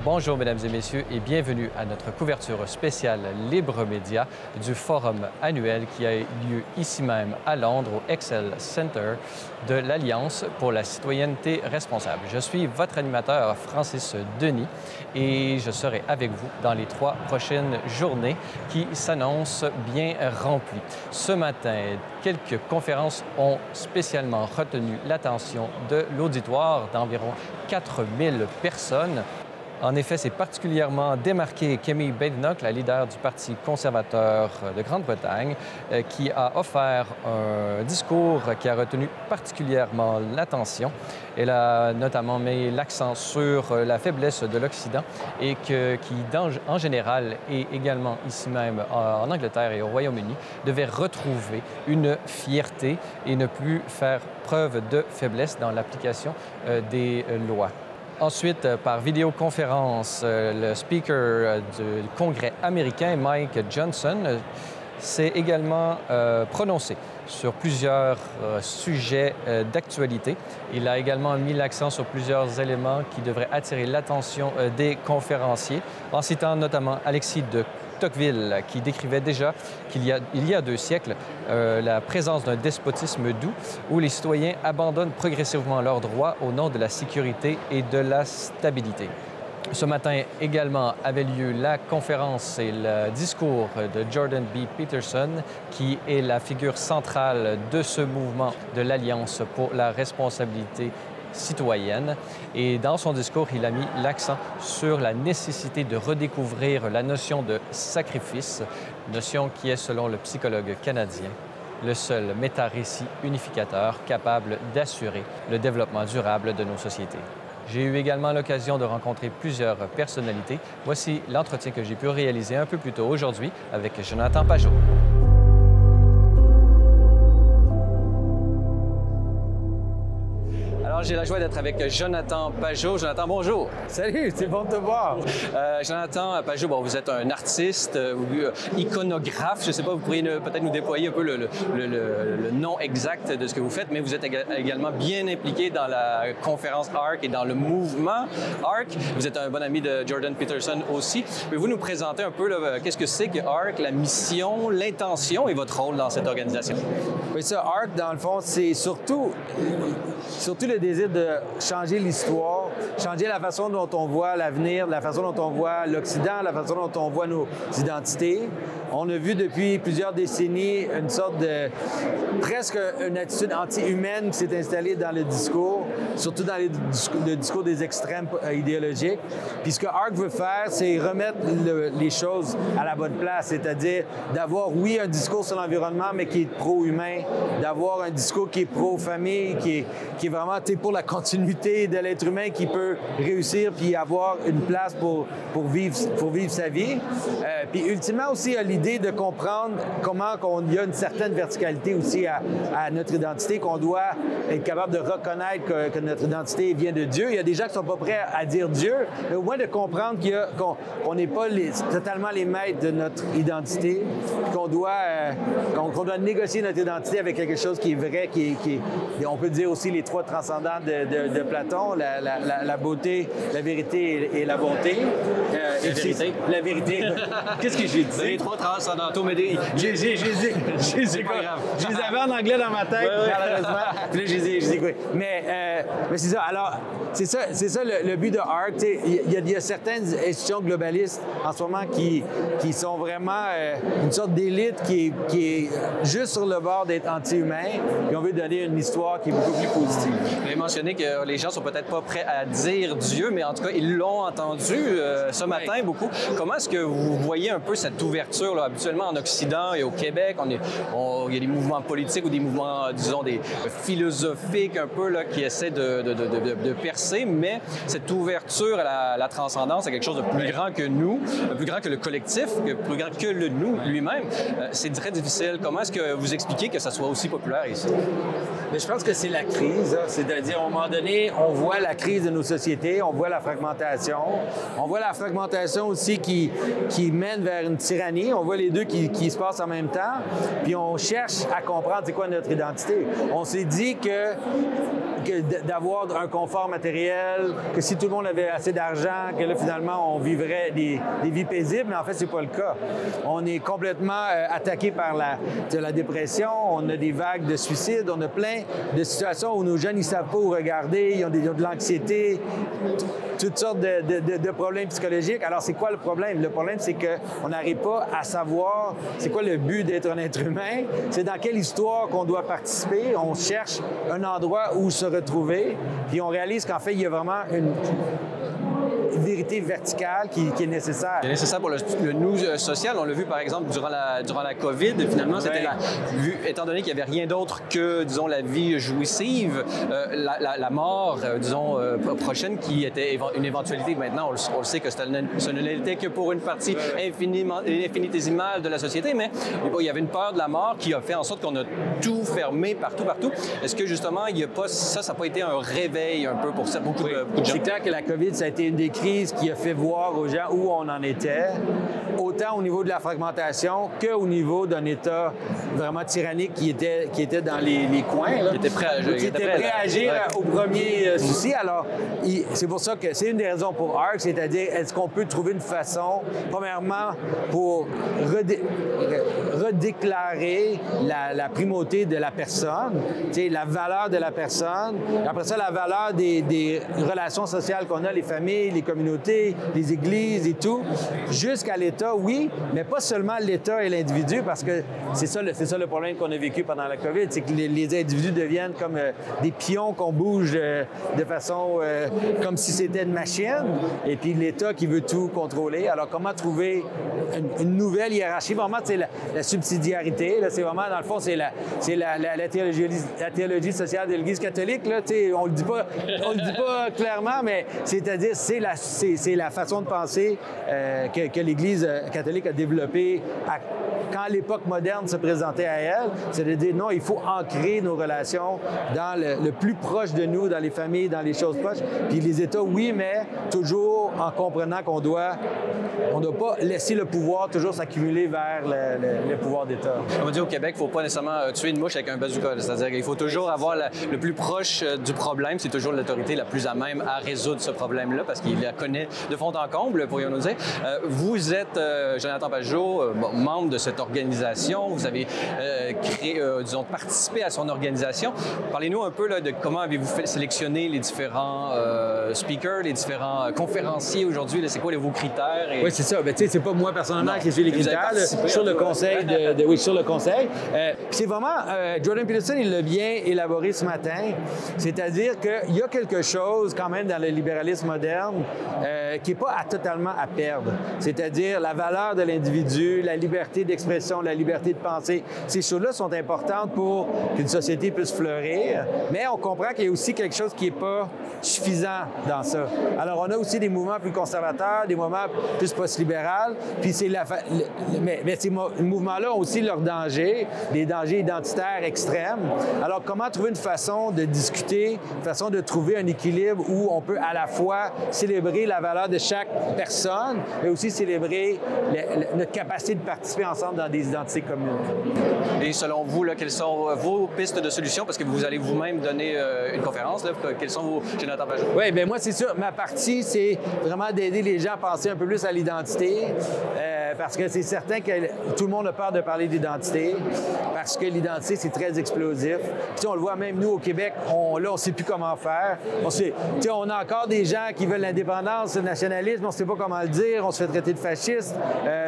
Bonjour mesdames et messieurs et bienvenue à notre couverture spéciale Libre Média du forum annuel qui a eu lieu ici même à Londres au Excel Center de l'Alliance pour la citoyenneté responsable. Je suis votre animateur Francis Denis et je serai avec vous dans les 3 prochaines journées qui s'annoncent bien remplies. Ce matin, quelques conférences ont spécialement retenu l'attention de l'auditoire d'environ 4000 personnes. En effet, c'est particulièrement démarqué Kemi Badenoch, la leader du Parti conservateur de Grande-Bretagne, qui a offert un discours qui a retenu particulièrement l'attention. Elle a notamment mis l'accent sur la faiblesse de l'Occident et qui, en général, et également ici même en Angleterre et au Royaume-Uni, devait retrouver une fierté et ne plus faire preuve de faiblesse dans l'application des lois. Ensuite, par vidéoconférence, le speaker du Congrès américain, Mike Johnson, s'est également prononcé sur plusieurs sujets d'actualité. Il a également mis l'accent sur plusieurs éléments qui devraient attirer l'attention des conférenciers, en citant notamment Alexis de Tocqueville, qui décrivait déjà qu'il y a 2 siècles la présence d'un despotisme doux où les citoyens abandonnent progressivement leurs droits au nom de la sécurité et de la stabilité. Ce matin également avait lieu la conférence et le discours de Jordan B. Peterson, qui est la figure centrale de ce mouvement de l'Alliance pour la responsabilité citoyenne. Et dans son discours, il a mis l'accent sur la nécessité de redécouvrir la notion de sacrifice, notion qui est, selon le psychologue canadien, le seul méta-récit unificateur capable d'assurer le développement durable de nos sociétés. J'ai eu également l'occasion de rencontrer plusieurs personnalités. Voici l'entretien que j'ai pu réaliser un peu plus tôt aujourd'hui avec Jonathan Pajot. Alors, j'ai la joie d'être avec Jonathan Pajot. Jonathan, bonjour. Salut, c'est bon de te voir. Jonathan Pajot, bon, vous êtes un artiste, iconographe. Je ne sais pas, vous pourriez peut-être nous déployer un peu le nom exact de ce que vous faites, mais vous êtes également bien impliqué dans la conférence ARC et dans le mouvement ARC. Vous êtes un bon ami de Jordan Peterson aussi. Pouvez-vous nous présenter un peu qu'est-ce que c'est que ARC, la mission, l'intention et votre rôle dans cette organisation? Oui, ça, ARC, dans le fond, c'est surtout le désir de changer l'histoire, changer la façon dont on voit l'avenir, la façon dont on voit l'Occident, la façon dont on voit nos identités. On a vu depuis plusieurs décennies une sorte de presque une attitude anti-humaine qui s'est installée dans le discours, surtout dans le discours des extrêmes idéologiques. Puis ce que ARC veut faire, c'est remettre les choses à la bonne place, c'est-à-dire d'avoir, oui, un discours sur l'environnement, mais qui est pro-humain, d'avoir un discours qui est pro-famille, qui est vraiment pour la continuité de l'être humain qui peut réussir puis avoir une place pour vivre sa vie. Puis ultimement aussi, l'idée de comprendre comment il y a une certaine verticalité aussi à notre identité, qu'on doit être capable de reconnaître que notre identité vient de Dieu. Il y a des gens qui ne sont pas prêts à dire Dieu, mais au moins de comprendre qu'on n'est pas totalement les maîtres de notre identité, qu'on doit négocier notre identité avec quelque chose qui est vrai, on peut dire aussi les 3 transcendants de Platon, la beauté, la vérité et la bonté. La vérité. La vérité. Qu'est-ce que j'ai dit? Les 3 transcendantaux, mais je les avais en anglais dans ma tête, malheureusement. Puis là, je les ai quoi. Mais c'est ça. Alors, c'est ça le but de ARC. Il y a certaines institutions globalistes en ce moment qui sont vraiment une sorte d'élite qui est juste sur le bord d'être anti-humain. Puis on veut donner une histoire qui est beaucoup plus positive. Vous avez mentionné que les gens sont peut-être pas prêts à dire Dieu, mais en tout cas, ils l'ont entendu ce matin beaucoup. Comment est-ce que vous voyez un peu cette ouverture, là, habituellement en Occident et au Québec? Il y a des mouvements politiques ou des mouvements, disons, des philosophiques un peu là, qui essaient de percer, mais cette ouverture à la transcendance, c'est quelque chose de plus grand que nous, plus grand que le collectif, plus grand que le nous lui-même. C'est très difficile. Comment est-ce que vous expliquez que ça soit aussi populaire ici? Mais je pense que c'est la crise, hein. C'est-à-dire C'est-à-dire, à un moment donné, on voit la crise de nos sociétés, on voit la fragmentation. On voit la fragmentation aussi qui mène vers une tyrannie. On voit les deux qui se passent en même temps. Puis on cherche à comprendre c'est quoi notre identité. On s'est dit que d'avoir un confort matériel, que si tout le monde avait assez d'argent, que là, finalement, on vivrait des vies paisibles, mais en fait, c'est pas le cas. On est complètement attaqué par la dépression, on a des vagues de suicides, on a plein de situations où nos jeunes, ils savent pas où regarder, ils ont de l'anxiété, toutes sortes de problèmes psychologiques. Alors, c'est quoi le problème? Le problème, c'est qu'on n'arrive pas à savoir c'est quoi le but d'être un être humain, c'est dans quelle histoire qu'on doit participer. On cherche un endroit où se retrouver, puis on réalise qu'en fait, il y a vraiment une vérité verticale qui est nécessaire. C'est nécessaire pour le nous social. On l'a vu, par exemple, durant la COVID. Finalement, c'était étant donné qu'il n'y avait rien d'autre que, disons, la vie jouissive, la mort, disons, prochaine, qui était une éventualité. Maintenant, on le sait que ce ne l'était que pour une partie infinitésimale de la société, mais il y avait une peur de la mort qui a fait en sorte qu'on a tout fermé partout. Est-ce que, justement, il n'y a pas ça n'a pas été un réveil un peu pour ça, beaucoup de gens? C'est clair que la COVID, ça a été une des crises qui a fait voir aux gens où on en était, autant au niveau de la fragmentation qu'au niveau d'un État vraiment tyrannique qui était dans les coins. Là. Qui était prêt à agir. Au premier souci. Alors, c'est pour ça que c'est une des raisons pour ARC, c'est-à-dire est-ce qu'on peut trouver une façon, premièrement, pour redéclarer la primauté de la personne, la valeur de la personne, et après ça, la valeur des relations sociales qu'on a, les familles, les communautés, les églises et tout, jusqu'à l'État, oui, mais pas seulement l'État et l'individu, parce que c'est ça le problème qu'on a vécu pendant la COVID, c'est que les individus deviennent comme des pions qu'on bouge de façon comme si c'était une machine, et puis l'État qui veut tout contrôler. Alors, comment trouver une nouvelle hiérarchie? Vraiment, c'est la subsidiarité, là, c'est vraiment, dans le fond, c'est la théologie sociale de l'Église catholique, là, on le dit pas clairement, mais c'est-à-dire, c'est la façon de penser que l'Église catholique a développée quand l'époque moderne se présentait à elle. C'est de dire, non, il faut ancrer nos relations dans le plus proche de nous, dans les familles, dans les choses proches. Puis les États, oui, mais toujours en comprenant qu'on doit pas laisser le pouvoir toujours s'accumuler vers le pouvoir d'État. On dit au Québec, il ne faut pas nécessairement tuer une mouche avec un bazooka. C'est-à-dire qu'il faut toujours avoir le plus proche du problème. C'est toujours l'autorité la plus à même à résoudre ce problème-là parce qu'il la connaît de fond en comble, pourrions-nous dire. Vous êtes, Jonathan Pajot, membre de cette organisation. Vous avez participé à son organisation. Parlez-nous un peu là, de comment avez-vous sélectionné les différents speakers, les différents conférenciers aujourd'hui. C'est quoi vos critères? Oui, c'est ça. C'est pas moi personnellement qui suis les critères. Sur le conseil sur le conseil. C'est vraiment, Jordan Peterson, il l'a bien élaboré ce matin. C'est-à-dire qu'il y a quelque chose quand même dans le libéralisme moderne qui n'est pas totalement à perdre. C'est-à-dire la valeur de l'individu, la liberté d'expression, la liberté de penser. Ces choses-là sont importantes pour qu'une société puisse fleurir, mais on comprend qu'il y a aussi quelque chose qui n'est pas suffisant dans ça. Alors, on a aussi des mouvements plus conservateurs, des mouvements plus post-libéraux, puis mais ces mouvements-là ont aussi leurs dangers, des dangers identitaires extrêmes. Alors, comment trouver une façon de discuter, une façon de trouver un équilibre où on peut à la fois célébrer la valeur de chaque personne, mais aussi célébrer notre capacité de participer ensemble dans des identités communes. Et selon vous, là, quelles sont vos pistes de solutions? Parce que vous allez vous-même donner une conférence. Là, quelles sont vos... Jonathan Pajot? Oui, bien moi, c'est sûr. Ma partie, c'est vraiment d'aider les gens à penser un peu plus à l'identité. Parce que c'est certain que tout le monde a peur de parler d'identité, parce que l'identité, c'est très explosif. Puis on le voit même nous au Québec, on ne sait plus comment faire. On a encore des gens qui veulent l'indépendance, le nationalisme, on ne sait pas comment le dire, on se fait traiter de fasciste.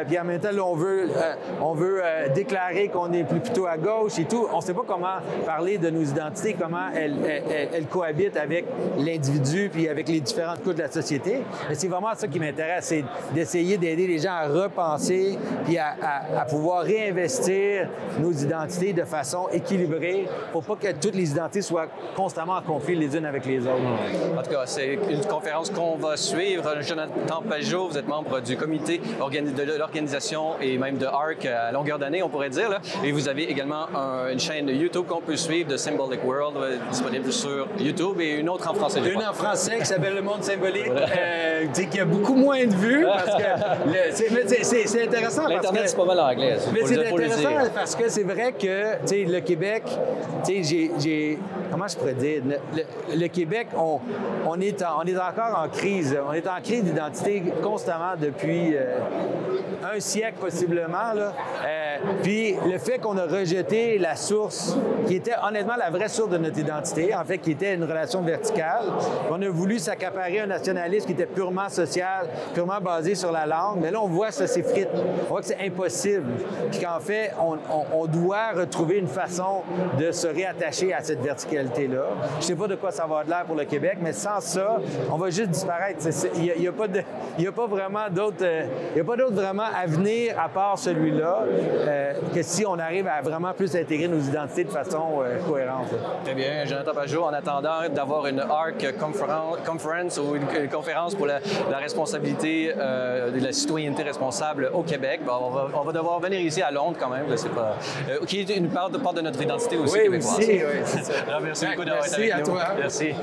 Puis en même temps, là, on veut déclarer qu'on est plutôt à gauche et tout. On ne sait pas comment parler de nos identités, comment elles cohabitent avec l'individu puis avec les différentes couches de la société. Mais c'est vraiment ça qui m'intéresse, c'est d'essayer d'aider les gens à repenser penser puis à pouvoir réinvestir nos identités de façon équilibrée pour pas que toutes les identités soient constamment en conflit les unes avec les autres. En tout cas, c'est une conférence qu'on va suivre. Jonathan Pajot, vous êtes membre du comité de l'organisation et même de ARC à longueur d'année, on pourrait dire. Là. Et vous avez également une chaîne YouTube qu'on peut suivre de Symbolic World, disponible sur YouTube, et une autre en français. Une en français qui s'appelle Le Monde Symbolique, qui a beaucoup moins de vues parce que c'est intéressant. L'Internet, c'est pas mal en anglais. Mais c'est intéressant parce que c'est vrai que le Québec, comment je pourrais dire, le Québec, on est encore en crise. On est en crise d'identité constamment depuis un siècle possiblement. Là. Puis le fait qu'on a rejeté la source, qui était honnêtement la vraie source de notre identité, en fait, qui était une relation verticale, on a voulu s'accaparer un nationalisme qui était purement social, purement basé sur la langue, mais là, on voit que ça s'effrite. On voit que c'est impossible. Puis qu'en fait, on doit retrouver une façon de se réattacher à cette verticalité-là. Je sais pas de quoi ça va avoir de l'air pour le Québec, mais sans ça, on va juste disparaître. Il n'y a pas vraiment d'autre vraiment avenir à part celui-là que si on arrive à vraiment plus intégrer nos identités de façon cohérente. Très bien. Jonathan Pajot, en attendant d'avoir une ARC conference ou une conférence pour la responsabilité de la citoyenneté responsable au Québec, on va devoir venir ici à Londres quand même. Qui est une part de notre identité aussi québécoise. Oui, c'est ça. Alors, merci beaucoup d'avoir été avec nous. Merci à toi. Merci.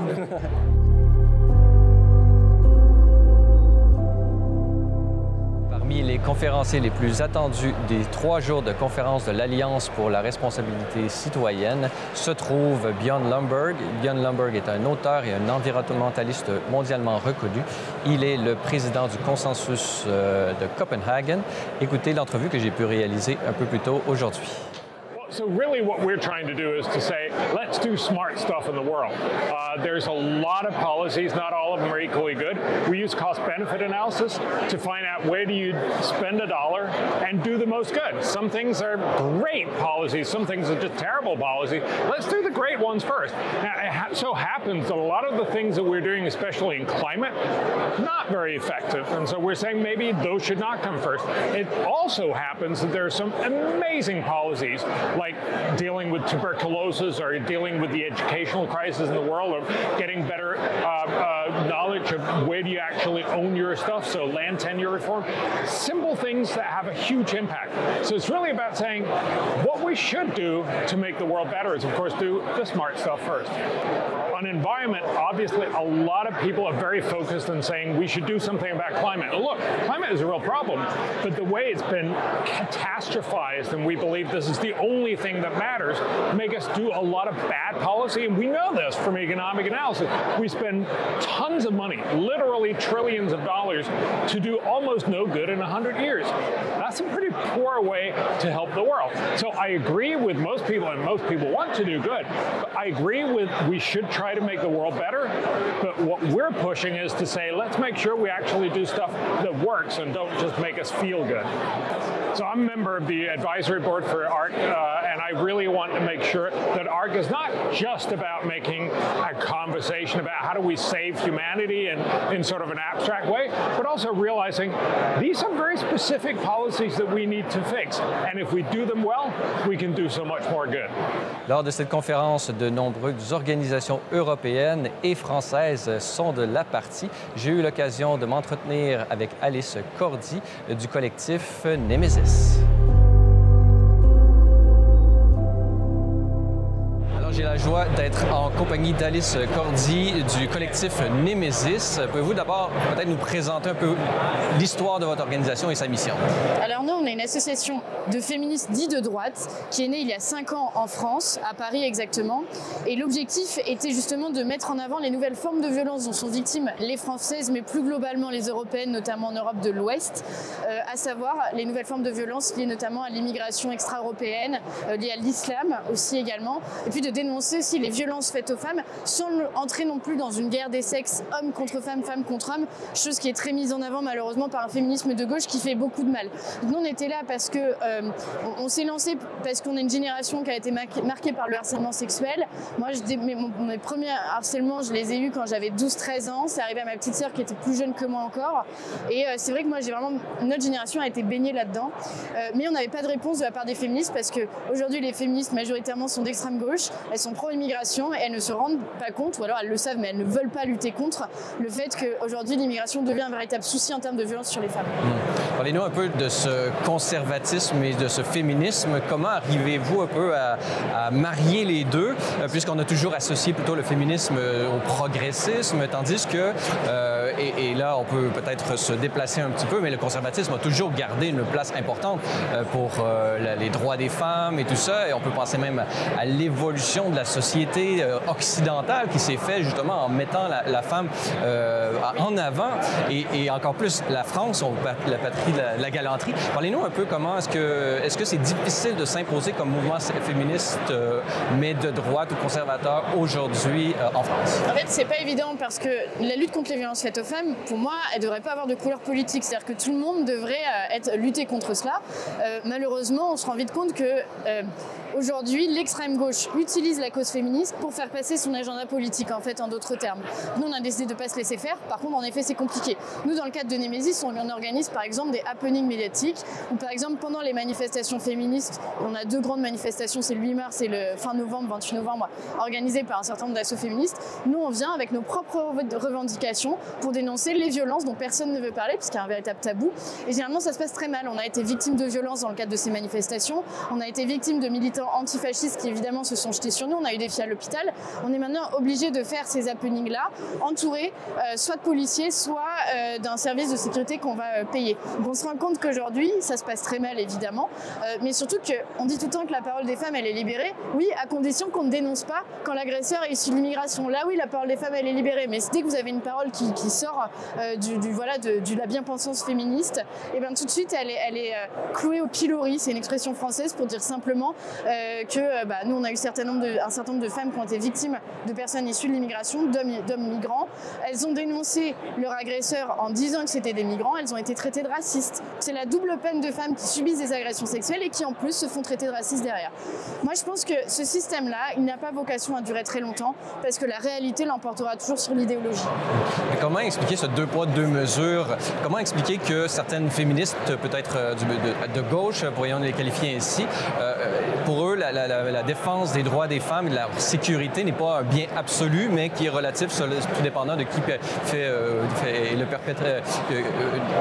Parmi les conférenciers les plus attendus des 3 jours de conférence de l'Alliance pour la responsabilité citoyenne se trouve Björn Lomborg. Björn Lomborg est un auteur et un environnementaliste mondialement reconnu. Il est le président du consensus de Copenhague. Écoutez l'entrevue que j'ai pu réaliser un peu plus tôt aujourd'hui. So really what we're trying to do is to say, let's do smart stuff in the world. There's a lot of policies, not all of them are equally good. We use cost-benefit analysis to find out where do you spend a dollar and do the most good. Some things are great policies, some things are just terrible policies. Let's do the great ones first. Now, it so happens that a lot of the things that we're doing, especially in climate, not very effective. And so we're saying maybe those should not come first. It also happens that there are some amazing policies like dealing with tuberculosis or dealing with the educational crisis in the world or getting better knowledge of where do you actually own your stuff, so land tenure reform. Simple things that have a huge impact. So it's really about saying what we should do to make the world better is, of course, do the smart stuff first. On environment, obviously, a lot of people are very focused on saying we should do something about climate. Look, climate is a real problem, but the way it's been catastrophized, and we believe this is the only thing that matters, make us do a lot of bad policy, and we know this from economic analysis. We spend tons of money, literally trillions of dollars, to do almost no good in 100 years. That's a pretty poor way to help the world. So I agree with most people, and most people want to do good, but I agree with we should try to make the world better, but what we're pushing is to say, let's make sure we actually do stuff that works and don't just make us feel good. So I'm a member of the advisory board for ARC, and I really want to make sure that ARC is not just about making a conversation about how do we save humanity in sort of an abstract way, but also realizing these are very specific policies that we need to fix. And if we do them well, we can do so much more good. Lors de cette conférence, de nombreuses organisations européennes et françaises sont de la partie. J'ai eu l'occasion de m'entretenir avec Alice Cordy du collectif Nemesis. J'ai la joie d'être en compagnie d'Alice Cordy du collectif Nemesis. Pouvez-vous d'abord peut-être nous présenter un peu l'histoire de votre organisation et sa mission? Alors nous, on est une association de féministes dits de droite qui est née il y a 5 ans en France, à Paris exactement. Et l'objectif était justement de mettre en avant les nouvelles formes de violence dont sont victimes les Françaises, mais plus globalement les Européennes, notamment en Europe de l'Ouest, à savoir les nouvelles formes de violence liées notamment à l'immigration extra-européenne, liées à l'islam aussi également, et puis de dénoncer dénoncer aussi les violences faites aux femmes sans entrer non plus dans une guerre des sexes, hommes contre femmes, femmes contre hommes, chose qui est très mise en avant malheureusement par un féminisme de gauche qui fait beaucoup de mal. Donc nous on était là parce que on s'est lancé parce qu'on est une génération qui a été marquée par le harcèlement sexuel. Moi mes premiers harcèlements je les ai eus quand j'avais 12-13 ans, c'est arrivé à ma petite sœur qui était plus jeune que moi encore et c'est vrai que moi notre génération a été baignée là-dedans, mais on n'avait pas de réponse de la part des féministes parce qu'aujourd'hui les féministes majoritairement sont d'extrême gauche, elles sont pro-immigration et elles ne se rendent pas compte, ou alors elles le savent mais elles ne veulent pas lutter contre le fait qu'aujourd'hui l'immigration devient un véritable souci en termes de violence sur les femmes. Parlez-nous un peu de ce conservatisme et de ce féminisme. Comment arrivez-vous un peu à marier les deux, puisqu'on a toujours associé plutôt le féminisme au progressisme, tandis que, et là on peut peut-être se déplacer un petit peu, mais le conservatisme a toujours gardé une place importante pour les droits des femmes et tout ça, et on peut penser même à l'évolution de la société occidentale qui s'est faite justement en mettant la femme en avant, et encore plus la France, la patrie de la galanterie. Parlez-nous un peu comment est-ce que c'est difficile de s'imposer comme mouvement féministe, mais de droite ou conservateur aujourd'hui en France? En fait, c'est pas évident parce que la lutte contre les violences faites aux femmes, pour moi, elle devrait pas avoir de couleur politique. C'est-à-dire que tout le monde devrait lutter contre cela. Malheureusement, on se rend vite compte que aujourd'hui, l'extrême gauche utilise la cause féministe pour faire passer son agenda politique, en fait, en d'autres termes. Nous, on a décidé de ne pas se laisser faire. Par contre, en effet, c'est compliqué. Nous, dans le cadre de Némésis, on organise, par exemple, des happenings médiatiques où, par exemple, pendant les manifestations féministes, on a 2 grandes manifestations, c'est le 8 mars et le fin novembre, 28 novembre, organisées par un certain nombre d'assauts féministes. Nous, on vient avec nos propres revendications pour dénoncer les violences dont personne ne veut parler, parce qu'il y a un véritable tabou. Et généralement, ça se passe très mal. On a été victime de violences dans le cadre de ces manifestations. On a été victime de militants antifascistes qui, évidemment, se sont jetés sur nous. On a eu des filles à l'hôpital. On est maintenant obligé de faire ces happenings-là, entourés soit de policiers, soit d'un service de sécurité qu'on va payer. Donc on se rend compte qu'aujourd'hui, ça se passe très mal, évidemment, mais surtout qu'on dit tout le temps que la parole des femmes, elle est libérée. Oui, à condition qu'on ne dénonce pas quand l'agresseur est issu de l'immigration. Là, oui, la parole des femmes, elle est libérée. Mais dès que vous avez une parole qui sort de la bien-pensance féministe, et bien tout de suite, elle est clouée au pilori. C'est une expression française pour dire simplement que nous, on a eu un certain nombre de femmes qui ont été victimes de personnes issues de l'immigration, d'hommes migrants. Elles ont dénoncé leur agresseur en disant que c'était des migrants. Elles ont été traitées de racistes. C'est la double peine de femmes qui subissent des agressions sexuelles et qui, en plus, se font traiter de racistes derrière. Moi, je pense que ce système-là, il n'a pas vocation à durer très longtemps parce que la réalité l'emportera toujours sur l'idéologie. Mais comment expliquer ce 2 poids, 2 mesures? Comment expliquer que certaines féministes, peut-être de gauche, pourrions les qualifier ainsi, pour eux, la défense des droits des femmes et de leur sécurité n'est pas un bien absolu, mais qui est relatif, tout dépendant de qui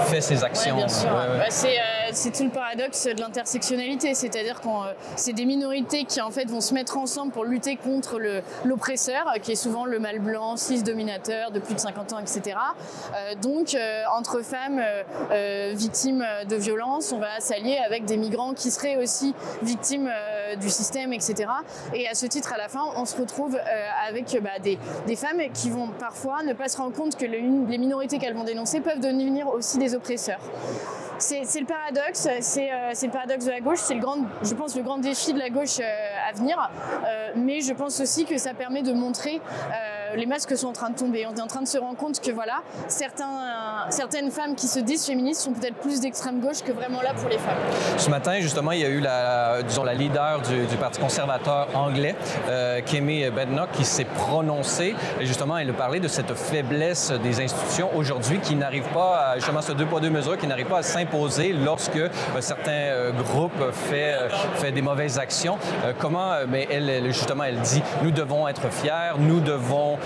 fait ses actions. Ouais, bien sûr. C'est tout le paradoxe de l'intersectionnalité, c'est-à-dire que c'est des minorités qui en fait vont se mettre ensemble pour lutter contre l'oppresseur, qui est souvent le mâle blanc, cis dominateur de plus de 50 ans, etc. Donc entre femmes victimes de violences, on va s'allier avec des migrants qui seraient aussi victimes du système, etc. Et à ce titre, à la fin, on se retrouve avec des femmes qui vont parfois ne pas se rendre compte que les minorités qu'elles vont dénoncer peuvent devenir aussi des oppresseurs. C'est le paradoxe, c'est le paradoxe de la gauche, c'est je pense le grand défi de la gauche à venir, mais je pense aussi que ça permet de montrer les masques sont en train de tomber. On est en train de se rendre compte que voilà, certaines femmes qui se disent féministes sont peut-être plus d'extrême gauche que vraiment là pour les femmes. Ce matin, justement, il y a eu la leader du Parti conservateur anglais, Kemi Badenoch, qui s'est prononcée. Et justement, elle a parlé de cette faiblesse des institutions aujourd'hui qui n'arrivent pas justement, ce 2 poids 2 mesures, qui n'arrivent pas à s'imposer lorsque certains groupes fait des mauvaises actions. Mais elle, justement, elle dit, nous devons être fiers, nous devons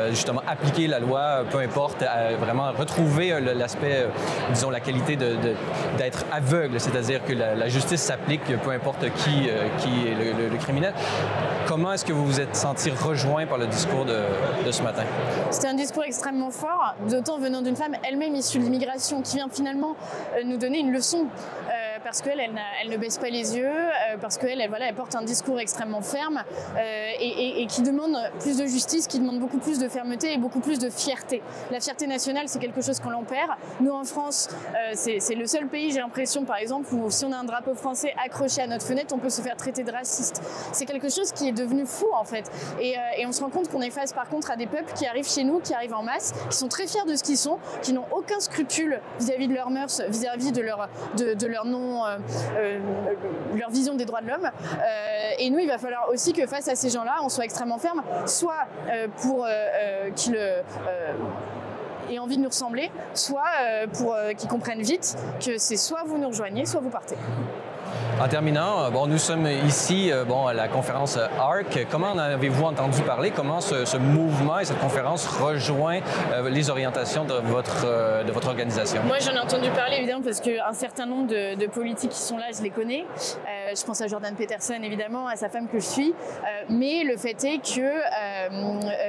justement appliquer la loi, peu importe, vraiment retrouver l'aspect, disons, la qualité d'être aveugle, c'est-à-dire que la justice s'applique, peu importe qui est le criminel. Comment est-ce que vous vous êtes senti rejoint par le discours de ce matin? C'était un discours extrêmement fort, d'autant venant d'une femme elle-même issue de l'immigration qui vient finalement nous donner une leçon. parce qu'elle elle ne baisse pas les yeux, parce qu'elle elle porte un discours extrêmement ferme et qui demande plus de justice, qui demande beaucoup plus de fermeté et beaucoup plus de fierté. La fierté nationale, c'est quelque chose qu'on l'en perd. Nous, en France, c'est le seul pays, j'ai l'impression, par exemple, où si on a un drapeau français accroché à notre fenêtre, on peut se faire traiter de raciste. C'est quelque chose qui est devenu fou, en fait. Et on se rend compte qu'on est face, par contre, à des peuples qui arrivent chez nous, qui arrivent en masse, qui sont très fiers de ce qu'ils sont, qui n'ont aucun scrupule vis-à-vis de leurs mœurs, vis-à-vis de leur nom, leur vision des droits de l'homme. Et nous, il va falloir aussi que face à ces gens-là, on soit extrêmement ferme, soit pour qu'ils aient envie de nous ressembler, soit pour qu'ils comprennent vite que c'est soit vous nous rejoignez, soit vous partez. En terminant, nous sommes ici à la conférence ARC. Comment en avez-vous entendu parler? Comment ce mouvement et cette conférence rejoint les orientations de votre organisation? Moi, j'en ai entendu parler évidemment parce qu'un certain nombre de politiques qui sont là, je les connais. Je pense à Jordan Peterson, évidemment, à sa femme que je suis. Mais le fait est que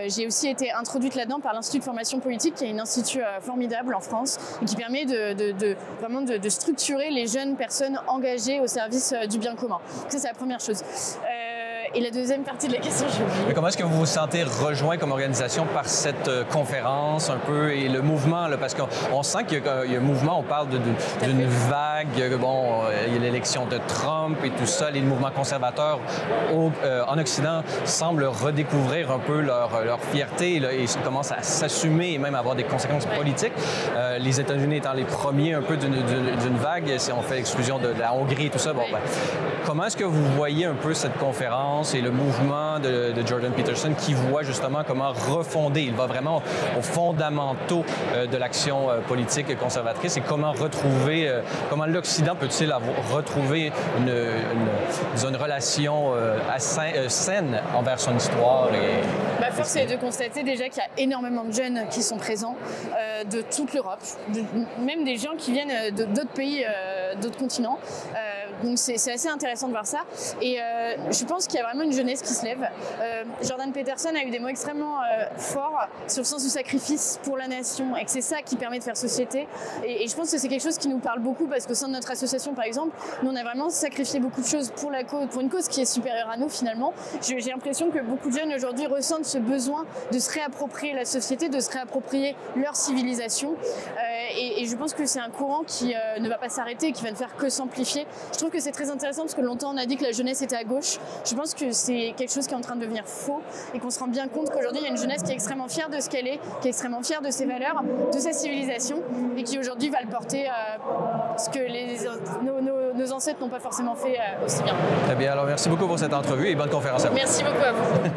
j'ai aussi été introduite là-dedans par l'Institut de formation politique, qui est un institut formidable en France et qui permet vraiment de structurer les jeunes personnes engagées au service du bien commun. Ça, c'est la première chose. Et la deuxième partie de la question, j'ai oublié. Mais comment est-ce que vous vous sentez rejoint comme organisation par cette conférence un peu et le mouvement? Là, parce qu'on sent qu'il y a un mouvement, on parle d'une vague. Il y a l'élection de Trump et tout ça. Les mouvements conservateurs en Occident semblent redécouvrir un peu leur fierté là, et commencent à s'assumer et même avoir des conséquences politiques. Les États-Unis étant les premiers un peu d'une vague, si on fait l'exclusion de la Hongrie et tout ça. Comment est-ce que vous voyez un peu cette conférence et le mouvement de Jordan Peterson qui voit justement comment refonder, il va vraiment aux fondamentaux de l'action politique conservatrice et comment l'Occident peut-il retrouver une relation saine envers son histoire? Force est de constater déjà qu'il y a énormément de jeunes qui sont présents de toute l'Europe, même des gens qui viennent d'autres pays, d'autres continents. Donc c'est assez intéressant de voir ça. Et je pense qu'il y a vraiment une jeunesse qui se lève. Jordan Peterson a eu des mots extrêmement forts sur le sens du sacrifice pour la nation et que c'est ça qui permet de faire société. Et je pense que c'est quelque chose qui nous parle beaucoup parce qu'au sein de notre association, par exemple, nous on a vraiment sacrifié beaucoup de choses pour une cause qui est supérieure à nous finalement. J'ai l'impression que beaucoup de jeunes aujourd'hui ressentent ce besoin de se réapproprier la société, de se réapproprier leur civilisation. Et je pense que c'est un courant qui ne va pas s'arrêter, qui va ne faire que s'amplifier. Je trouve que c'est très intéressant parce que longtemps on a dit que la jeunesse était à gauche. Je pense que c'est quelque chose qui est en train de devenir faux et qu'on se rend bien compte qu'aujourd'hui il y a une jeunesse qui est extrêmement fière de ce qu'elle est, qui est extrêmement fière de ses valeurs, de sa civilisation et qui aujourd'hui va le porter ce que nos ancêtres n'ont pas forcément fait aussi bien. Très bien, alors merci beaucoup pour cette entrevue et bonne conférence à vous. Merci beaucoup à vous.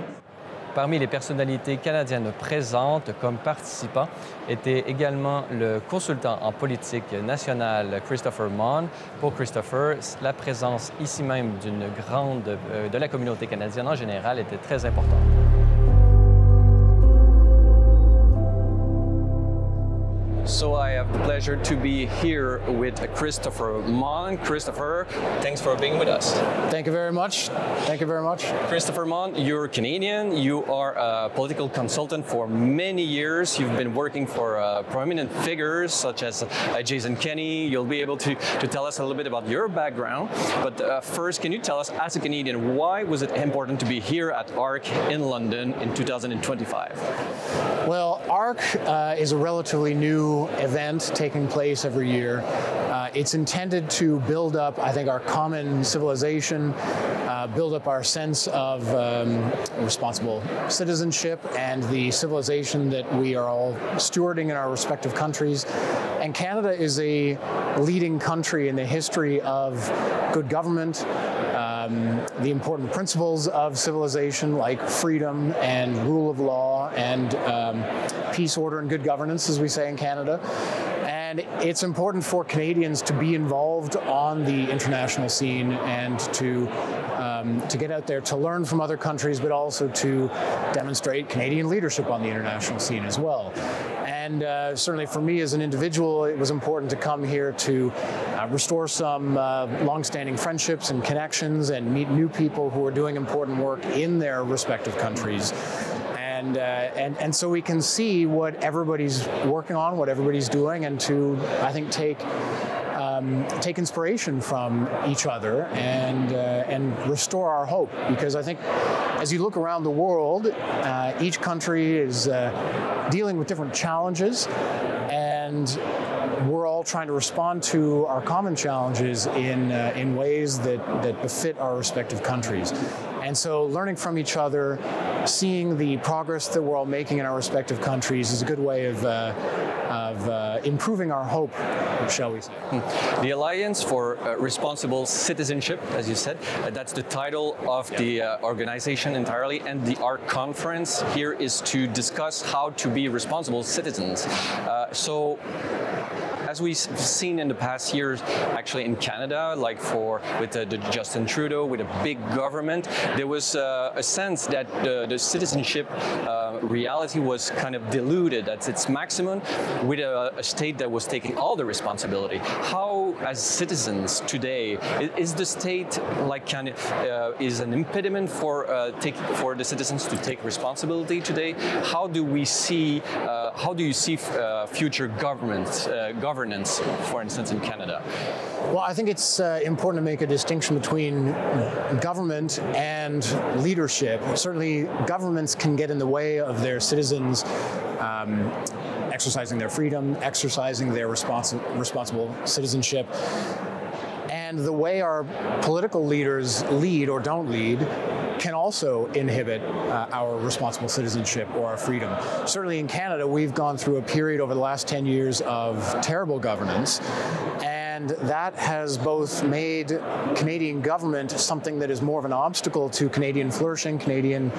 Parmi les personnalités canadiennes présentes comme participants était également le consultant en politique nationale Christopher Mon. Pour Christopher, la présence ici même de la communauté canadienne en général était très importante. So I have the pleasure to be here with Christopher Mon. Christopher, thanks for being with us. Thank you very much. Thank you very much. Christopher Mon, you're Canadian. You are a political consultant for many years. You've been working for prominent figures such as Jason Kenney. You'll be able to tell us a little bit about your background. But first, can you tell us, as a Canadian, why was it important to be here at ARC in London in 2025? Well, ARC is a relatively new event taking place every year. It's intended to build up, I think, our common civilization, build up our sense of responsible citizenship and the civilization that we are all stewarding in our respective countries. And Canada is a leading country in the history of good government, the important principles of civilization like freedom and rule of law and peace, order, and good governance, as we say in Canada. And it's important for Canadians to be involved on the international scene and to get out there to learn from other countries, but also to demonstrate Canadian leadership on the international scene as well. And certainly for me as an individual, it was important to come here to restore some long-standing friendships and connections and meet new people who are doing important work in their respective countries. And so we can see what everybody's working on, what everybody's doing, and to, I think, take take inspiration from each other and restore our hope. Because I think as you look around the world, each country is dealing with different challenges, and we're all trying to respond to our common challenges in ways that befit our respective countries. And so learning from each other, seeing the progress that we're all making in our respective countries is a good way of improving our hope, shall we say. The Alliance for Responsible Citizenship, as you said, that's the title of the organization entirely, and the ARC conference here is to discuss how to be responsible citizens. So, as we've seen in the past years, actually in Canada, like with Justin Trudeau, with a big government, there was a sense that the citizenship reality was kind of diluted at its maximum with a state that was taking all the responsibility. How, as citizens today, is the state like is an impediment for the citizens to take responsibility today? How do we see? How do you see future governance, for instance, in Canada? Well, I think it's important to make a distinction between government and leadership. Certainly, governments can get in the way of their citizens exercising their freedom, exercising their responsible citizenship. And the way our political leaders lead or don't lead can also inhibit our responsible citizenship or our freedom. Certainly in Canada, we've gone through a period over the last 10 years of terrible governance, and that has both made Canadian government something that is more of an obstacle to Canadian flourishing, Canadian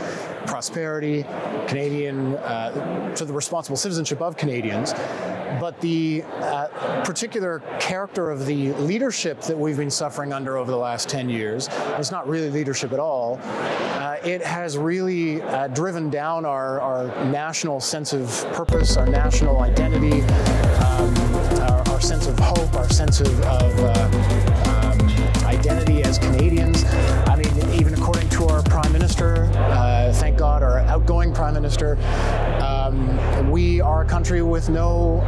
prosperity, to the responsible citizenship of Canadians. But the particular character of the leadership that we've been suffering under over the last 10 years, it's not really leadership at all. It has really driven down our national sense of purpose, our national identity, our sense of hope, our sense of identity as Canadians. I mean, even according to our Prime Minister, thank God, our outgoing Prime Minister, we are a country with no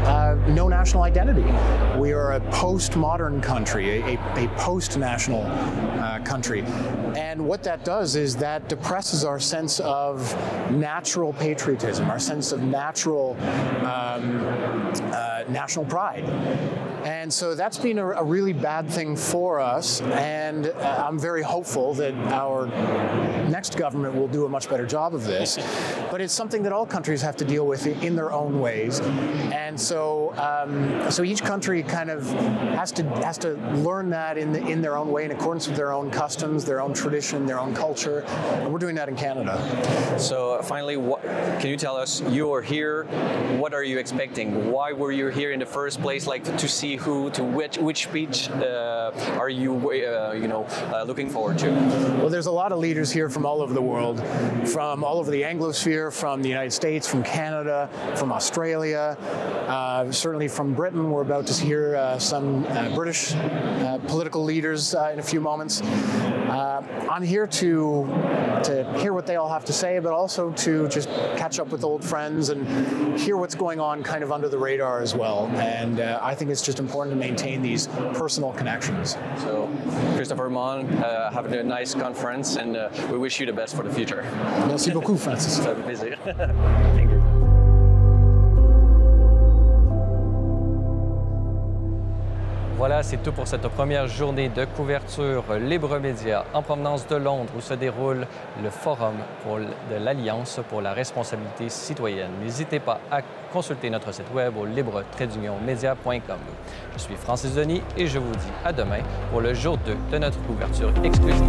national identity. We are a post-modern country, a post-national country. And what that does is that depresses our sense of natural patriotism, our sense of natural national pride. And so that's been a really bad thing for us, and I'm very hopeful that our next government will do a much better job of this. But it's something that all countries have to deal with in their own ways. And so each country kind of has to learn that in their own way, in accordance with their own customs, their own tradition, their own culture. And we're doing that in Canada. So finally, can you tell us, you are here, what are you expecting? Why were you here in the first place? Like to see which speech are you looking forward to? Well, there's a lot of leaders here from all over the world, from all over the Anglosphere, from the United States, from Canada, from Australia, certainly from Britain. We're about to hear some British political leaders in a few moments. I'm here to hear what they all have to say, but also to just catch up with old friends and hear what's going on kind of under the radar as well. And I think it's just important to maintain these personal connections. So, Christopher Mon, have a nice conference, and we wish you the best for the future. Merci beaucoup, Francis. Ça fait plaisir. Thank you. Voilà, c'est tout pour cette première journée de couverture Libre Média en provenance de Londres, où se déroule le forum de l'Alliance pour la responsabilité citoyenne. N'hésitez pas à consulter notre site web au libre-media.com. Je suis Francis Denis et je vous dis à demain pour le jour 2 de notre couverture exclusive.